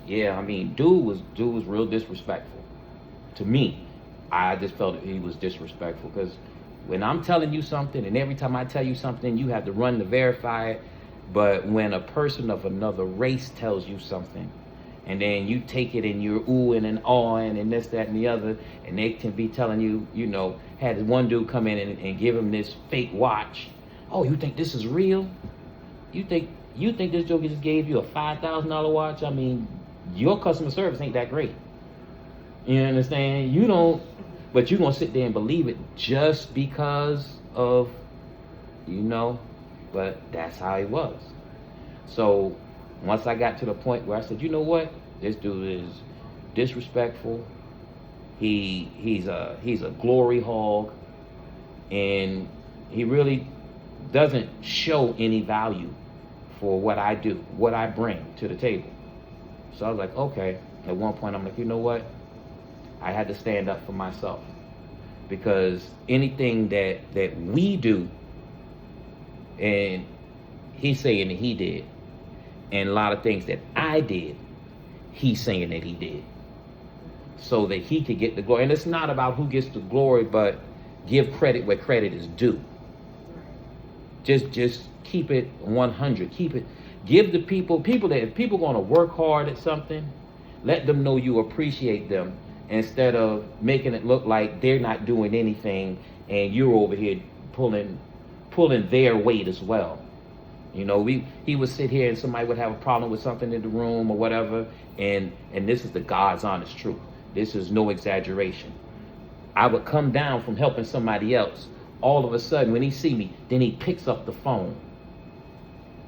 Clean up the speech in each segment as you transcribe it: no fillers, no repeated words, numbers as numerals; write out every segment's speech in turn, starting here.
Yeah, I mean, dude was real disrespectful to me. I just felt he was disrespectful because when I'm telling you something, and every time I tell you something, you have to run to verify it. But when a person of another race tells you something, and then you take it and you're oohing and awing and this, that, and the other, and they can be telling you, had one dude come in and give him this fake watch. Oh, you think this is real? You think this joker just gave you a $5,000 watch? I mean, your customer service ain't that great. You understand? You don't, but you're gonna sit there and believe it just because of, but that's how it was. So once I got to the point where I said, you know what, this dude is disrespectful. He's a glory hog, and he really doesn't show any value for what I do, what I bring to the table. So I was like, okay. At one point, I'm like, you know what? I had to stand up for myself, because anything that we do, and he's saying that he did, and a lot of things that I did, he's saying that he did, so that he could get the glory. And it's not about who gets the glory, but give credit where credit is due. Just keep it 100. Give the people that if people going to work hard at something, let them know you appreciate them, instead of making it look like they're not doing anything and you're over here pulling their weight as well. He would sit here and somebody would have a problem with something in the room or whatever, and this is the God's honest truth. This is no exaggeration. I would come down from helping somebody else. All of a sudden, when he see me, then he picks up the phone,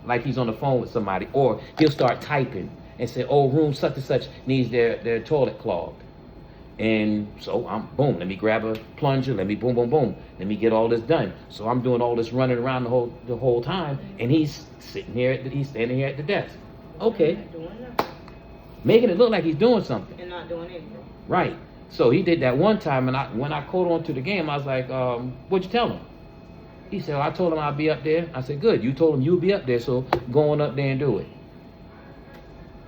like he's on the phone with somebody, or he'll start typing and say, "Oh, room such and such needs their toilet clogged." And so I'm boom, let me grab a plunger, let me boom, boom, boom, let me get all this done. So I'm doing all this running around the whole time, and he's standing here at the desk. Okay. Making it look like he's doing something. And not doing anything. Right. So he did that one time, and when I caught on to the game, I was like, what'd you tell him? He said, I told him I'd be up there. I said, good, you told him you'd be up there, so go on up there and do it.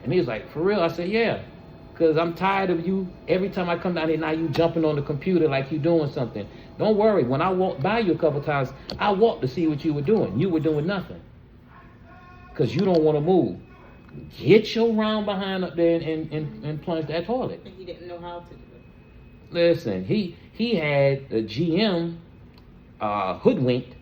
And he was like, for real? I said, yeah. Because I'm tired of you, every time I come down here, now you jumping on the computer like you doing something. Don't worry, when I walked by you a couple times, I walked to see what you were doing. You were doing nothing. Because you don't want to move. Get your round behind up there and plunge that toilet. And he didn't know how to do it. Listen, he had the GM hoodwinked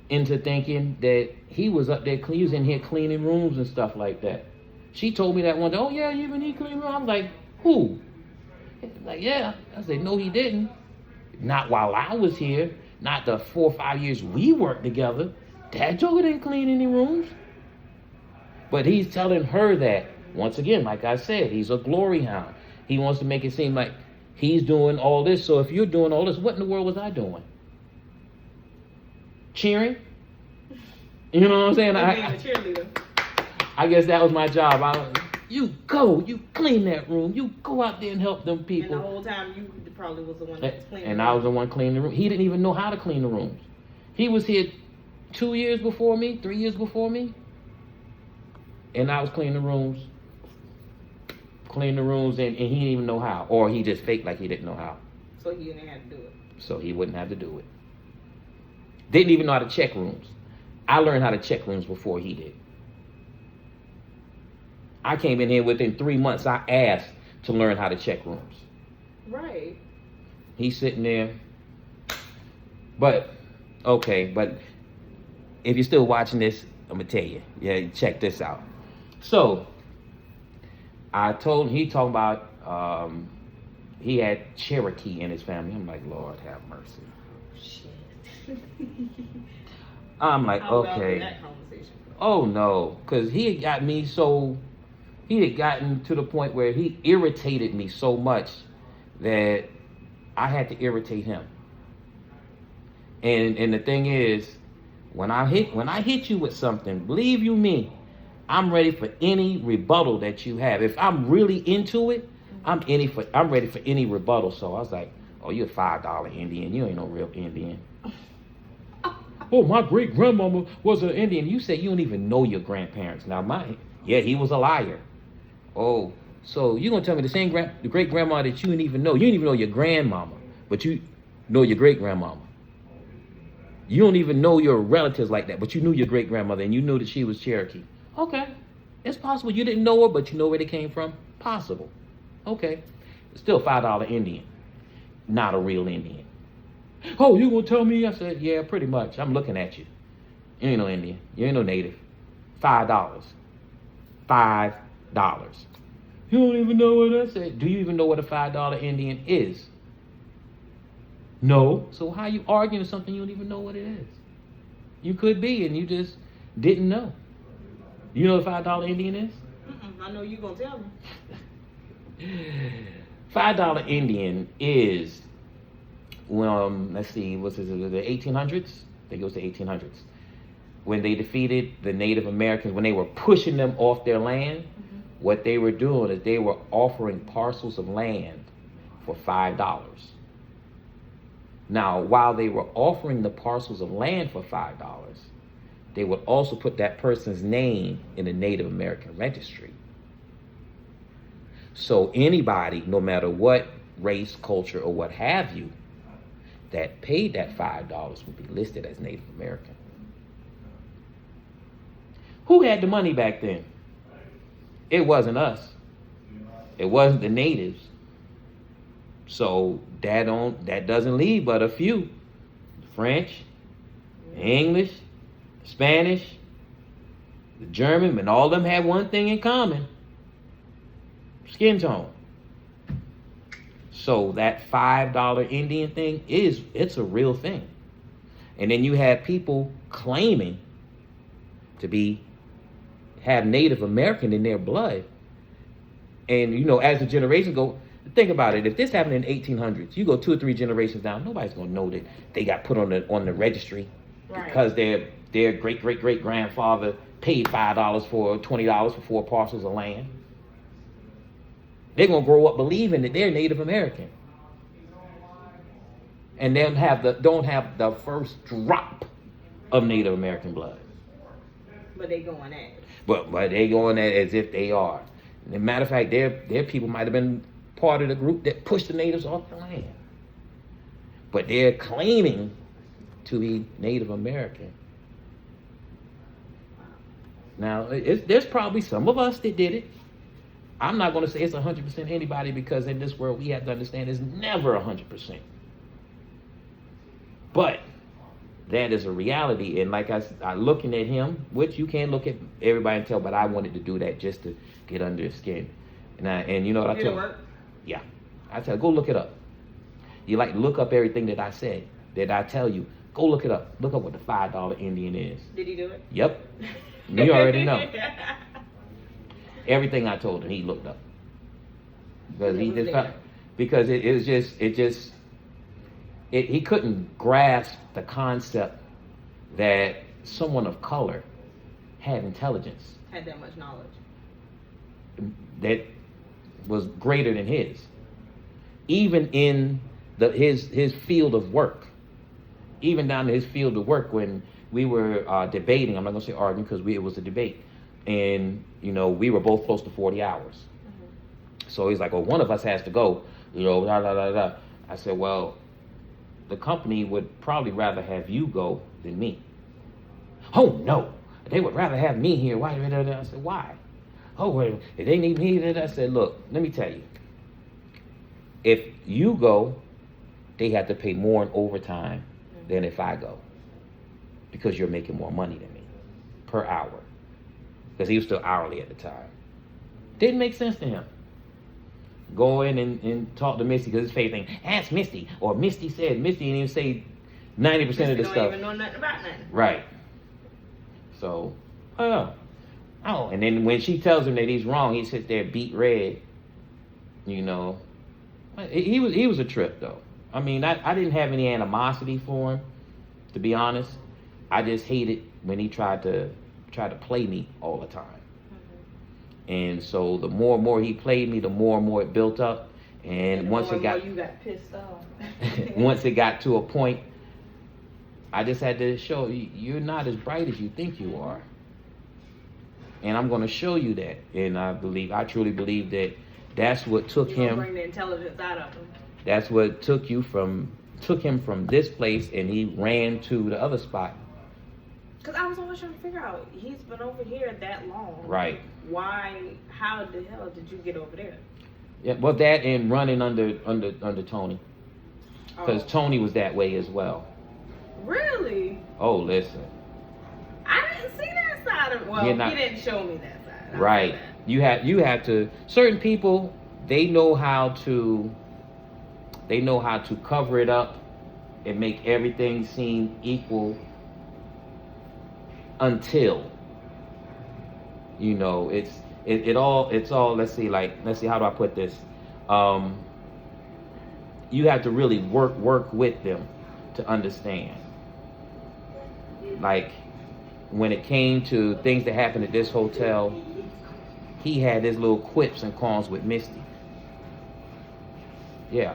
into thinking that he was up there, he was in here cleaning rooms and stuff like that. She told me that one day, oh yeah, you even need cleaning room? I'm like, who? Like, yeah. I said, no, he didn't. Not while I was here. Not the 4 or 5 years we worked together. That joker didn't clean any rooms. But he's telling her that, once again, like I said, he's a glory hound. He wants to make it seem like he's doing all this. So if you're doing all this, what in the world was I doing? Cheering? You know what I'm saying? I guess that was my job. You clean that room. You go out there and help them people. And the whole time you probably was the one that was cleaning. And I was the one cleaning the room. He didn't even know how to clean the rooms. He was here 2 years before me, 3 years before me. And I was cleaning the rooms, and he didn't even know how. Or he just faked like he didn't know how. So he didn't have to do it. So he wouldn't have to do it. Didn't even know how to check rooms. I learned how to check rooms before he did. I came in here within 3 months. I asked to learn how to check rooms. Right. He's sitting there. But if you're still watching this, I'm going to tell you. Yeah, check this out. So, I told him, he talking about, he had Cherokee in his family. I'm like, Lord have mercy. Shit. I'm like, okay. Oh no, because he had gotten to the point where he irritated me so much that I had to irritate him. And the thing is, when I hit you with something, believe you me, I'm ready for any rebuttal that you have. If I'm really into it, I'm ready for any rebuttal. So I was like, oh, you're a $5 Indian. You ain't no real Indian. Oh, my great grandmama was an Indian. You said you don't even know your grandparents. Now he was a liar. Oh, So you gonna tell me the great grandma that you didn't even know? You didn't even know your grandmama, but you know your great grandmama. You don't even know your relatives like that, but you knew your great grandmother and you knew that she was Cherokee. Okay, it's possible you didn't know her, but you know where they came from. Possible. Okay, still $5 Indian, not a real Indian. Oh, you gonna tell me? I said, yeah, pretty much. I'm looking at you. You ain't no Indian. You ain't no native. $5. $5. You don't even know what I said. Do you even know what a $5 Indian is? No. So how you arguing something you don't even know what it is? You could be, and you just didn't know. You know what a $5 Indian is? I know you gonna tell me. $5 Indian is, let's see, what's this, the 1800s? I think it was the 1800s. When they defeated the Native Americans, when they were pushing them off their land, what they were doing is they were offering parcels of land for $5. Now, while they were offering the parcels of land for $5, they would also put that person's name in the Native American registry. So anybody, no matter what race, culture, or what have you, that paid that $5 would be listed as Native American. Who had the money back then? It wasn't us. It wasn't the natives. So that doesn't leave but a few. French, English, Spanish, the German, and all of them had one thing in common. Skin tone. So that $5 Indian thing it's a real thing. And then you have people claiming to have Native American in their blood. And as the generations go, think about it. If this happened in the 1800s, you go 2 or 3 generations down, nobody's gonna know that they got put on the registry, right? Because their great grandfather paid $5 for $20 for 4 parcels of land. They're gonna grow up believing that they're Native American, and don't have the first drop of Native American blood. But they going at it. But they going at it as if they are. As a matter of fact, their people might have been part of the group that pushed the natives off the land. But they're claiming to be Native American. Now, there's probably some of us that did it. I'm not going to say it's 100% anybody, because in this world we have to understand it's never 100%. But that is a reality. And like I looking at him, which you can't look at everybody and tell, but I wanted to do that just to get under his skin. And you know what I tell him? Yeah. I tell him, go look it up. You like look up everything that I said, that I tell you. Go look it up. Look up what the $5 Indian is. Did he do it? Yep. You already know. Everything I told him, he looked up. Because he couldn't grasp the concept that someone of color had intelligence. Had that much knowledge. That was greater than his. Even in his field of work. Even down to his field of work, when we were debating, I'm not going to say arguing because it was a debate. And, we were both close to 40 hours. Mm-hmm. So he's like, well, one of us has to go, I said, well, the company would probably rather have you go than me. Oh, no, they would rather have me here. Why? I said, why? Oh, well, if they need me, I said, look, let me tell you. If you go, they have to pay more in overtime than if I go, because you're making more money than me per hour. Because he was still hourly at the time. Didn't make sense to him. Go in and talk to Misty, because his favorite thing, ask Misty, or Misty said. Misty didn't even say 90% of the stuff. Don't even know nothing about nothing. Right. So, and then when she tells him that he's wrong, he sits there beat red. He was a trip, though. I mean, I didn't have any animosity for him, to be honest. I just hated when he tried to play me all the time. Mm-hmm. And so the more and more he played me, the more and more it built up. And once it got, you got pissed off. Once it got to a point, I just had to show you're not as bright as you think you are. And I'm going to show you that. And I truly believe that That's what took You gonna him. bring the intelligence out of him. That's what took him from this place, and he ran to the other spot. Cause I was always trying to figure out. He's been over here that long. Right. Why? How the hell did you get over there? Yeah. Well, that and running under Tony, because Oh. Tony was that way as well. Really? Oh, listen. I didn't see that side of. Well, You're not- he didn't show me that side. I'll Right. say that. You have to. Certain people, they know how to cover it up and make everything seem equal until, you know, it's all let's see how do I put this? You have to really work with them to understand. Like when it came to things that happened at this hotel, he had his little quips and calls with Misty. Yeah.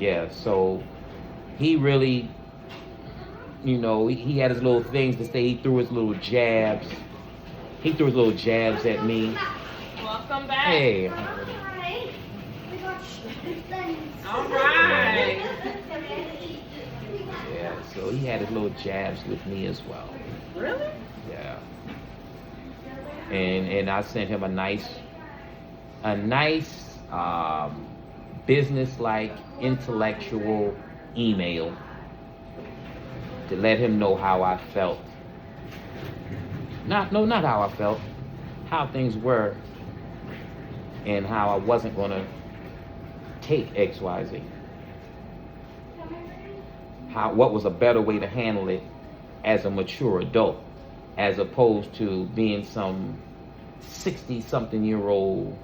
Yeah, so he really, you know, he had his little things to say. He threw his little jabs. He threw his little jabs at me. Welcome back. Hey. All right. Yeah, so he had his little jabs with me as well. Really? Yeah. And I sent him a nice business-like, intellectual email to let him know how I felt. Not how I felt, how things were, and how I wasn't gonna take XYZ. What was a better way to handle it as a mature adult, as opposed to being some 60-something-year-old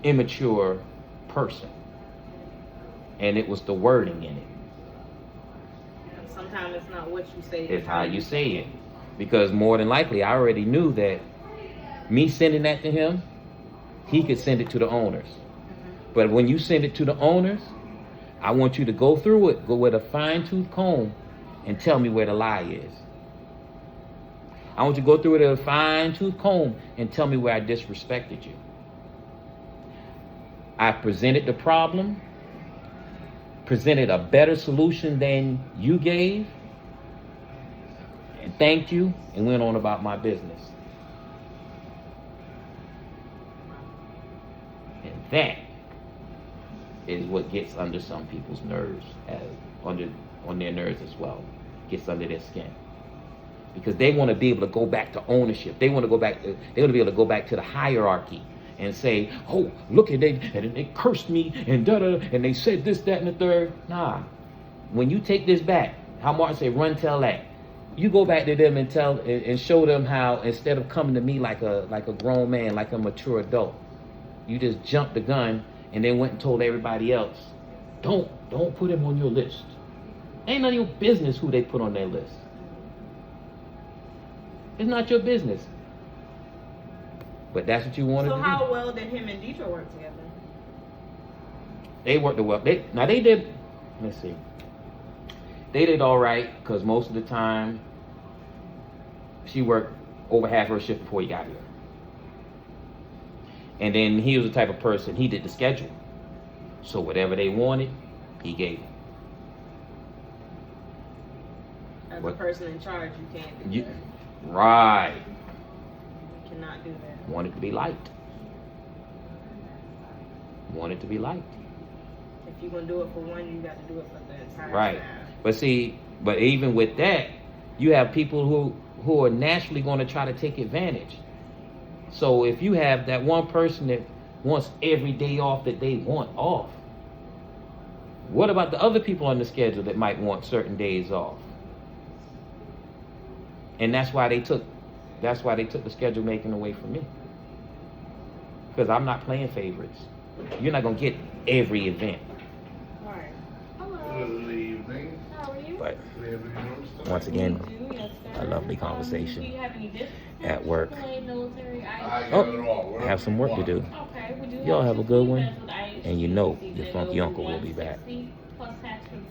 immature person. And it was the wording in it. Sometimes it's not what you say. It's how you say it. Because more than likely, I already knew that me sending that to him, he could send it to the owners. But when you send it to the owners, I want you to go through it, go with a fine-tooth comb, and tell me where the lie is. I want you to go through it with a fine-tooth comb and tell me where I disrespected you. I presented the problem, presented a better solution than you gave, and thanked you, and went on about my business. And that is what gets under some people's nerves, on their nerves as well. Gets under their skin. Because they want to be able to go back to ownership. They want to be able to go back to the hierarchy and say, oh, look at they cursed me and and they said this, that, and the third. Nah. When you take this back, how Martin say, run tell that. You go back to them and show them how, instead of coming to me like a grown man, like a mature adult, you just jumped the gun and then went and told everybody else, don't put him on your list. Ain't none of your business who they put on their list. It's not your business. But that's what you wanted to do. So how well did him and Deidre work together? They worked well. They did. Let's see. They did all right because most of the time she worked over half her shift before he got here. And then he was the type of person, he did the schedule. So whatever they wanted, he gave them. As a person in charge, you can't do that. Right. You cannot do that. Want it to be liked. Want it to be liked. If you're going to do it for one, you got to do it for the entire Right. staff. But even with that, you have people who are naturally going to try to take advantage. So if you have that one person that wants every day off that they want off, what about the other people on the schedule that might want certain days off? And that's why they took the schedule making away from me. Because I'm not playing favorites. You're not going to get every event. Right. Good evening. How are you? But Good evening. once again, Yes, sir. a lovely Do conversation you have any different at work. military I items? got it all. I have some work to do. Okay, we do Y'all have a good one. that's with ice. And you know See your that funky over uncle will be back. 160.